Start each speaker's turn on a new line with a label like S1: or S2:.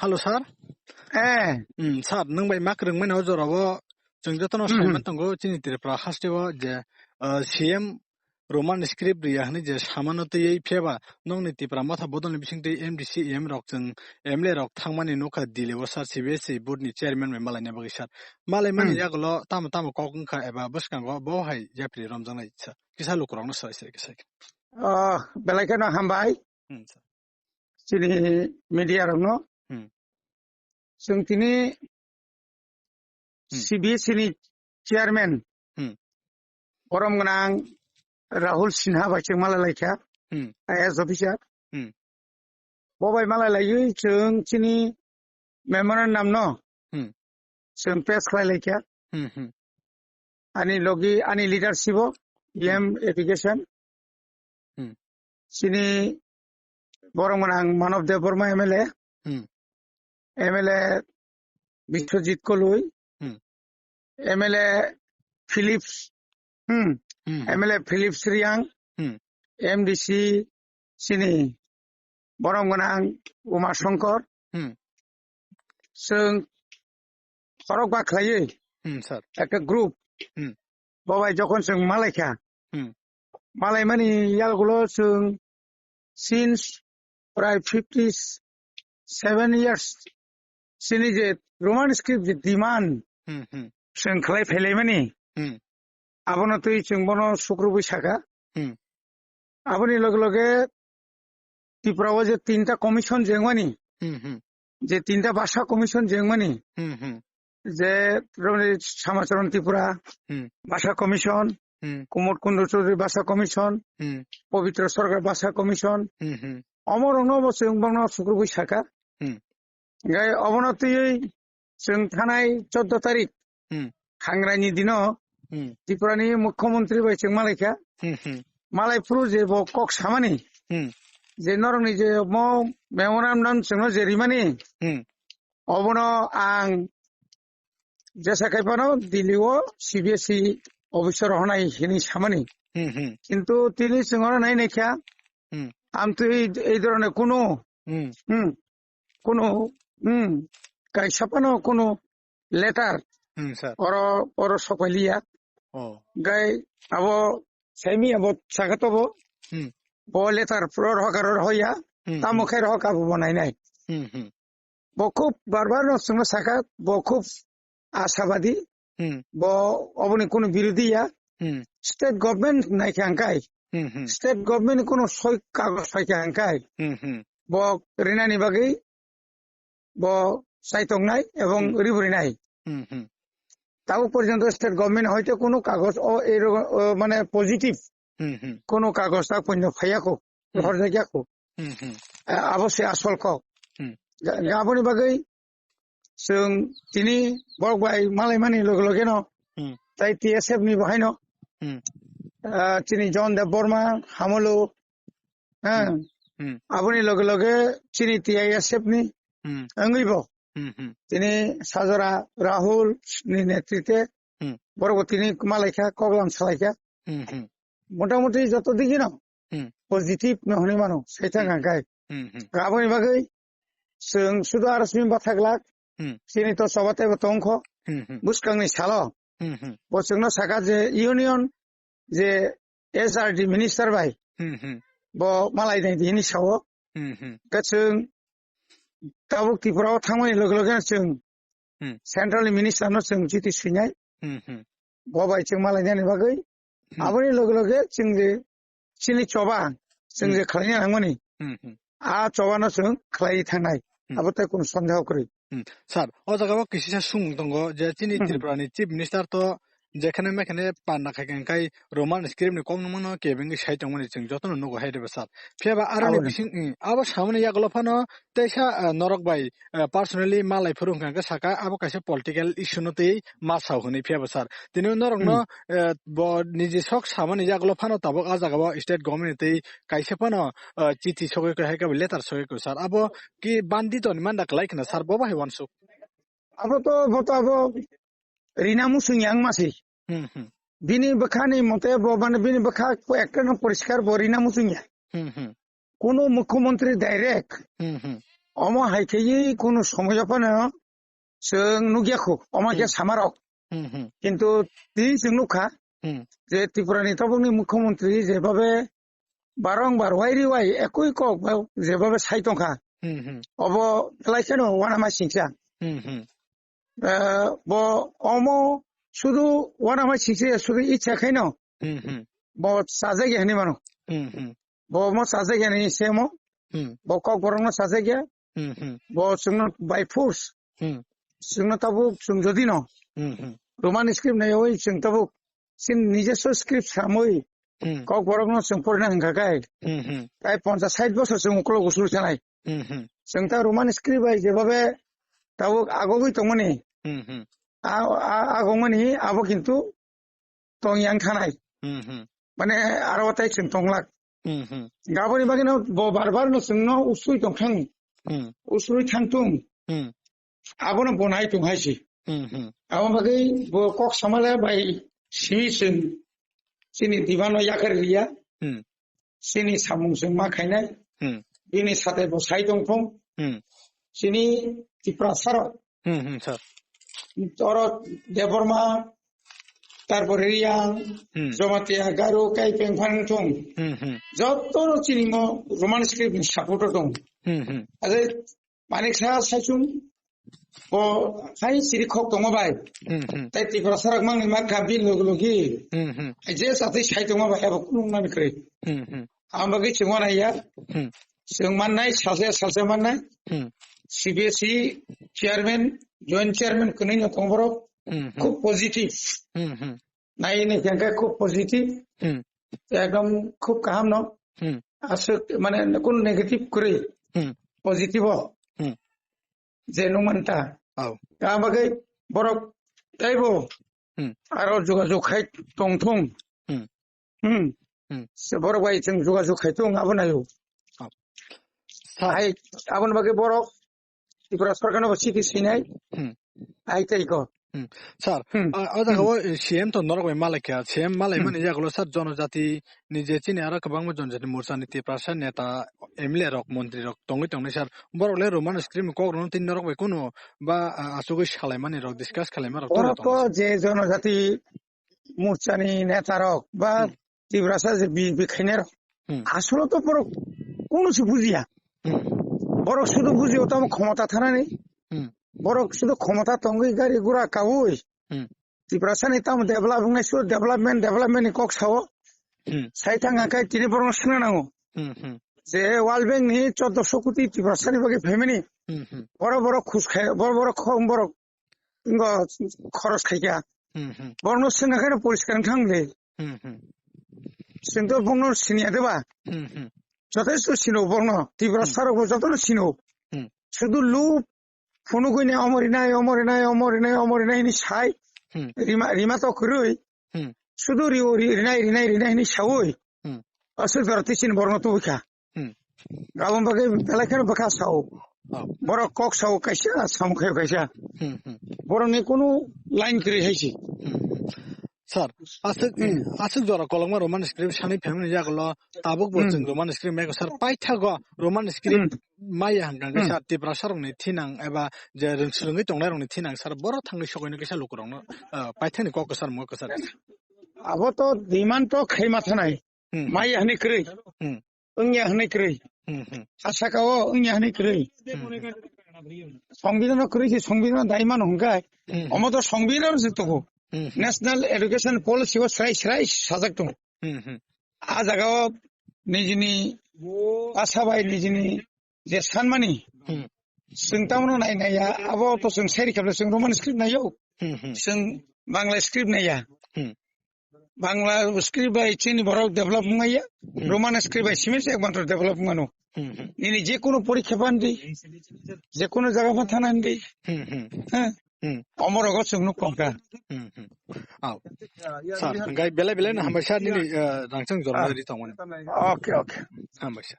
S1: Halo sar. Sar nang bai mak reng men hojorabo जों जतन Simon तंगो चिनि तिरफ्रा हास्टेवा जे CM Roman script रिया हने जे सामानतयै faba नंनि तिफ्रा माथा बदन बिसिंते एमडीसी एम रक जों एमले रक थांमानि नखा दिलेव सार सीबीएसई बोर्डनि चेयरमैन मे मालायना बगै सार मालाय मानि यागलो ताम ताम कगंखा एबा बसकांगो बहाय जाप्रि रमजांनाय सार किसा लुकरांनो सार एसे किसा
S2: बेलायखनो हामबाय चिनि मिडिया रंनो जों तिनि सीबीएसई नि चेयरमैन बरम गनां राहुल सिन्हा बाइचों मालायलायखा आईएएस अफिसार बबाय मालायलायै जों चिनि मेमोरेन्डाम न जों पेश खालायलायखा आनि लगी आनि लीडरशिप एम एजुकेशन चिनि बरम गनां Manav Dev Barma MLA Biswajit Kalui MLA Philips MLA Philips Reang MDC चिनि बरम गनां उमा शंकर जों खरक बाख्लायै एक ग्रुप बबाय जखन जों मालायखा मालाय मानि यागलो जों सिन्स प्राय 57 years चिनि जे रोमान स्क्रिप्ट जे डिमांड जों खालाय फैलाय मानि आबनो तै जों बनो शुक्र बैसाखा आबनि लगे लगे त्रिपुराव जे 3टा कमिशन जेंमानि जे 3टा भाषा कमिशन जेंमानि जे समाचरण त्रिपुरा भाषा कमिशन कुमोद कुंड चौधरी भाषा कमिशन पवित्र सरकार भाषा कमिशन अमर अनब जों बनो शुक्र बैसाखा गाय अबनतयै जों थानाय 14 तारिख हांग्रानि दिनो त्रिपुरानि मुख्यमंत्री बाइचों मालायखा मालायफोर जे कक सामानि जे नरंनि जे मेमोरेन्डाम जोंनो जेरिमानि अबनो आं जेसाखायफानो दिल्लीव सीबीएसई अफिसर होनाय हिनि सामानि किन्तु तिनि जोंनो नायनायखा आम तो এই ধরনের কোনো गायसापानो कोनो लेटार और सफाइलिया गाय अब सैमी अब सागतबो बो लेटार प्रोर हकार होया तामुखेर हकार बनायनाय बखुब बारबार नसुंग साखा बखुब आशाबादी बो अबनि कोनो बिरोधिया स्टेट गवर्नमेंट नायखांखाय स्टेट गवर्नमेंट कोनो सय कागज फायखांखाय बो रिनानि बागै बो साइतंनाय एवं रिबुरिनाय ताऊ पर्यंत स्टेट गवर्नमेंट হয়তো কোনো কাগজ ও এর মানে পজিটিভ কোনো কাগজ তা পন্য ফায়াকো হর জায়গাকো অবশ্যই আসল ক গাবনি বাগै जों तिनि बरबाय मालाय मानि लगे लगे न ताई टीएसएफ नि बहायनो चिनि जन देव बर्मा हामलो आबनि लगे लगे चिनि टीआईएसएफ नि अंगैबो तिनि साजरा राहुल नि नेतृत्वे बरगो तिनि मालायखा कगलाम सालायखा मोटामुटी जत दिगि न पजिटिभ नहनि मानो सैथां गाय गाबनि बागै जों सुदु आरसमिन बाथाग्ला चिनि तो सबाते बतंख बुसकांनि सालो बसंनो साका जे यूनियन जे एसआरडी मिनिस्टार बाय बो मालाय नै दिनि सावो गचों ताबुक त्रिपुराव थांनाय लोगो लोगो जों सेन्ट्रेल मिनिस्टार न जों जिति सुनाय बबाय जों मालाय नानि बागै आबनि लोगो लोगो जों जे चिनि चबा जों जे खालायनो हांमानि आ चबानो जों खालाय थांनाय आबोते कोन सन्देह करै
S1: सार ओ जगह किसी सुंग दंगो जे चिनि त्रिपुरानि चीफ मिनिस्टार तो जेखाने मेखाने पान्ना खायखाय रोमान स्क्रिप्ट नि कम नमनो केबिंग साइट दंमोन जों जतन नुगो हायदेबा सार फेबा आरो बिसिं आबो सामने यागलफानो तैसा नरक बाय पर्सनली मालाय फोरोंखांगा साका आबो कासे पॉलिटिकल इशू नते मासाव होनै फेबा सार दिनो नरकनो बो निजे सक सामने यागलफानो ताबो आ जगह स्टेट गवर्नमेंट तै काइसे फानो चिठी सगै कहै का लेटार सगै को सार आबो कि बान्दित मानदा लाइकना सार बबा है वानसु
S2: आबो तो बताबो रिना मुसुंयां मासि बिनि बखानि मते बबान बिनि बखा एकन परिष्कार बरिना मुसुंया कोनो मुख्यमंत्री डायरेक्ट অমো হাইকেই কোন সময় পানো जों नुगियाखौ अमाखिया सामाराव কিন্তু তিনি जों नुखा যে ত্রিপুরানি তবংনি মুখ্যমন্ত্রী যেভাবে বারংবার ওয়াইরি ওয়াই একই কক যেভাবে সাইতংখা অব লাইখানো ওয়ানামা সিংসা ব অমো শুধু ওয়ানামা সিংসে শুধু ইচ্ছা খাইনো ব সাজে গেহানি মানো ব মো সাজে গেহানি সেমো ব কক বরং সাজে গিয়া ব जोंनो बाय फोर्स जोंनो ताबुक जों जदि न रोमान स्क्रिप्ट नायो जों ताबुक जों निजेस्व स्क्रिप्ट सामोय কক বরং जों फरायना हंखाखाय प्राय 50-60 বছর जों उकल गुसुल थानाय जों ता रोमान स्क्रिप्ट बाय जेबाबे ताबुक आगोगै तंमोनि आगोमोनि आबो किन्तु तंयां थानाय माने आरवताय जों तंलाक गाबोनि बागिनो बारबार न जोंनो उसुय तंखां उसुय थांतुं आबोनो बनाय तंहायसि आबो बागै कक समाले बाय सिमिसों सिनि दिबानो याखरिया सिनि सामुंजों मा खायनाय बिनि साथे बसाय दंफं सिनि तिप्रासार तर देबरमा तारपरे रियां जमातिया गारो काई पेंफान थं जत्तर चिनिमो रोमान स्क्रिप्ट सापोर्ट दं आरो मानिक सा साइसुं ब हाय सिरि खक दङ बाय ताइ तिप्रासार मांनि मा गाबि लगलगि जे साथै साइ दङ बाय अब कुनु मानख्रै आमबागै चंगनाया जों माननाय सासे माननाय सीबीएसई चेयरमैन जॉइंट चेयरमैन कनैनो तंबरो खूब पॉजिटिव नायने केंका खूब पॉजिटिव एकदम खूब गाहाम न आसो माने कोन नेगेटिव करे पॉजिटिव जेनु मानता आमबागै बरक ताइबो आरो जुगाजुग खाय तंथं से बरक बाय जों जुगाजुग खाय तंग आबोनायो हाय आबोन बागै बरक त्रिपुरा सरकारनो सिटि सिनाय हाय ताइको
S1: স্যার আদাগো সিএম তো নরগৈ মালাইকা সিএম মালাই মানে জাগলো স্যার জনজাতি নিজে চিনি আর গোबां জনজাতি মোর্চাनि ত্রিপুরা নেতা এমএলএ রক মন্ত্রী রক তংগै স্যার বরলে রোমান স্ক্রিপ্ট কগ্রন তিন নরগৈ কোনো বা আসুগৈ সালাইমানি রক ডিসকাস খালাইমা রক
S2: তো যে জনজাতি মোর্চাनि নেতা রক বা ত্রিপুরা যে বিখাইনে রক আসলে তো বড় কোনসু বুঝিয়া বড় শুধু বুঝিও তো ক্ষমতা থানানি বড় শুধু ক্ষমতা তঙ্গি গাড়ি গুড়া কাউই ত্রিপুরা সানি তাম ডেভেলপমেন্ট কক সাও সাইথাং আকাই তিনি বরং শুনে নাও যে ওয়ার্ল্ড ব্যাংক নি 1400 কোটি ত্রিপুরা সানি বাকি ফ্যামিলি বড় বড় খুশ খায় বড় খম বড় খরচ খাইয়া বর্ণ সিনাখানে পরিষ্কার থাকলে কিন্তু বর্ণ সিনিয়া দেবা যথেষ্ট সিনো বর্ণ ত্রিপুরা সারক যত সিনো শুধু লুপ ফোন কইনে অমরিনাই নি সাই রিমা তো করই শুধু রিনাই নি সাউই আসল ধরতে চিন বর্ণ তো বইখা গাবন বাকে বেলাখানে বাকা সাও বড় কক সাও কাইসা সামখাই কাইসা বড় নে কোনো লাইন করে হাইছি
S1: স্যার আসল জরা কলমা রোমান স্ক্রিপ্ট সানি ফ্যামিলি জাগলো তাবুক বলছেন রোমান স্ক্রিপ্ট মেগো স্যার পাইথাগো রোমান স্ক্রিপ্ট माइ हांगांगा सा टिप्रा सरंनि थिनां एबा जे रोंसुलुङै तंनायरंनि थिनां सार बर थांनि सगयनो केसा लुकरंनो पाइथानि कक सार मक सार
S2: आबो तो दिमान तो खैमा थानाय माइ हानि क्रै ओंया हानि क्रै आसाकाओ ओंया हानि क्रै संविधान क्रै संविधान दाइमान हंगाय अमतो संविधान जतको नेशनल एजुकेशन पॉलिसी व स्राय साजाक दं आ जागाव निजिनि आसाबाय निजिनि जे सानमानि जों तामनो नायनाया आबो तो जों सारि खाबले जों रोमान स्क्रिप्ट नायो जों बांला स्क्रिप्ट नाया बांला स्क्रिप्ट बाय चिनि बराव डेभलप माया रोमान स्क्रिप्ट बाय सिमेस एकमात्र डेभलप मानो इनि जे कोनो परीक्षा बानदि जे कोनो जागा मा थानांदि अमरगो जोंनो कंका
S1: सार गाय बेले ना हमबायसा नि रांचों जरना रि तंगोन
S2: ओके
S1: हमबायसा